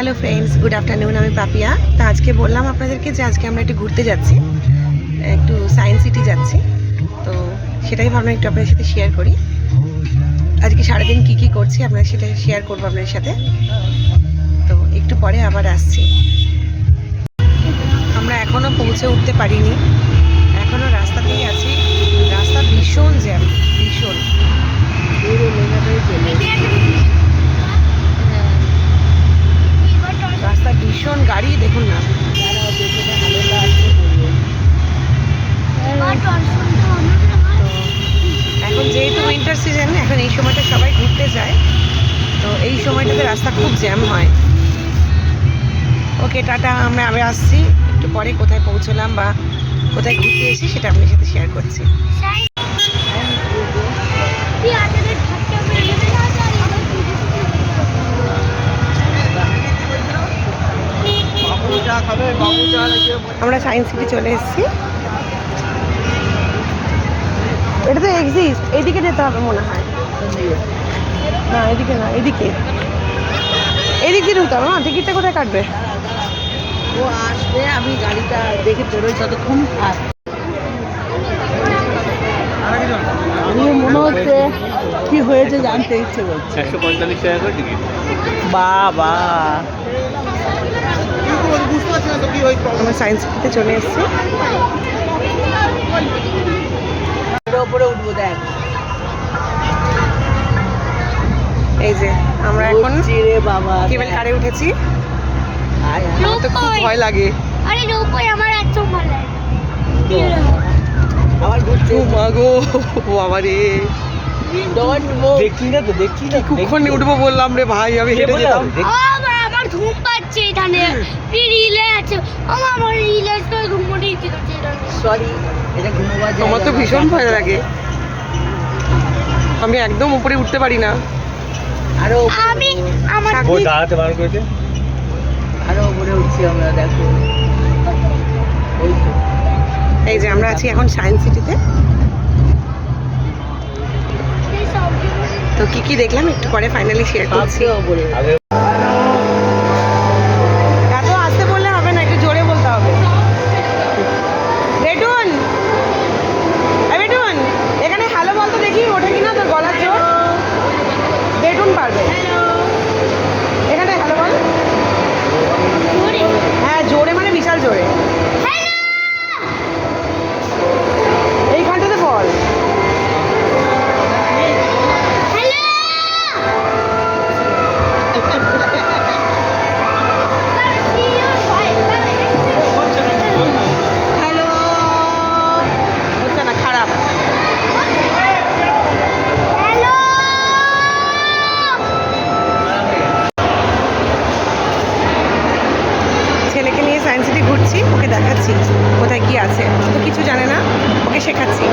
Hello friends, good afternoon. আমি পাপিয়া। তো আজকে বললাম আপনাদেরকে যে আজকে আমরা একটু ঘুরতে যাচ্ছি, একটু সায়েন্স সিটি যাচ্ছি। তো সেটাই ভাবলাম একটু আপনাদের সাথে শেয়ার করি। আজকে সারাদিন কী কী করছি আপনাদের সাথে শেয়ার করবো আপনাদের সাথে। তো একটু পরে আবার আসছি। আমরা এখনও পৌঁছে উঠতে পারিনি, এখনও রাস্তাতেই আছি। রাস্তা ভীষণ জ্যাম, ভীষণ। রাস্তা ভীষণ গাড়ি, দেখুন না। তো এখন যেহেতু উইন্টার সিজন, এখন এই সময়টা সবাই ঘুরতে যায়, তো এই সময়টাতে রাস্তা খুব জ্যাম হয়। ওকে, টাটা। আমরা আবার আসছি একটু পরে। কোথায় পৌঁছলাম বা কোথায় ঘুরতে এসেছি সেটা আপনার সাথে শেয়ার করছি। আমরা সায়েন্স সিটি চলে এসেছি। এটা তো এক্সিস্ট, এদিকে যেতে হবে মনে হয়। না এদিকে না, এদিকে, এদিক দিয়ে ঢুকতে হবে। না, টিকিটটা কোথায় কাটবে? ও আসবে, আমি গাড়িটা দেখে বেরোই ততক্ষণ। মনে হচ্ছে কি হয়েছে জানতে ইচ্ছে করছে। 145 টাকা করে টিকিট। বাবা, আমরা সায়েন্স সিটিতে চলে এসেছি। উপরে উঠবো, দেখ। এই যে আমরা এখন রে বাবা, কেবল কারে উঠেছি। আয় আয়। আমার তো খুব ভয় লাগে। আরে রূপই আমার এত ভালো লাগে। আবার ঘুরছে। ও মা গো, বাবা রে, দেখছি না তো, দেখছি না। কখন উঠবো বললাম রে ভাই, আমি হেঁটে যেতাম। আমার ঘুম পাচ্ছে এখানে। রিলে আছে আমার রিলে তো ঘুমোতে ইচ্ছে করছে এখানে। সরি, এটা ঘুমোবার জায়গা। আমার তো ভীষণ ভয় লাগে, আমি একদম উপরে উঠতে পারি না। আরো আমি আমার ও দাঁড়াতে বার করেছে। আরো উপরে উঠছি আমরা, দেখো। ওই তো। এই যে আমরা আছি এখন সায়েন্স সিটিতে। তো কি কি দেখলাম একটু পরে ফাইনালি শেয়ার করছি। সবচেয়ে উপরে। আগে এত আসতে বললে হবে না, একটু জোরে বলতে হবে। বেটুন, এই বেটুন, এখানে হ্যালো বলতে দেখি ওঠে কিনা তোর গলার জোর। বেটুন পারবে। এখানে হ্যালো বল। হ্যাঁ, জোরে মানে বিশাল জোরে। এইখানটাতে বল। হ্যালো, হচ্ছে না, খারাপ। ছেলেকে নিয়ে সায়েন্স সিটি ঘুরছি, ওকে দেখাচ্ছি কোথায় কি আছে। তো কিছু জানে না, ওকে শেখাচ্ছি।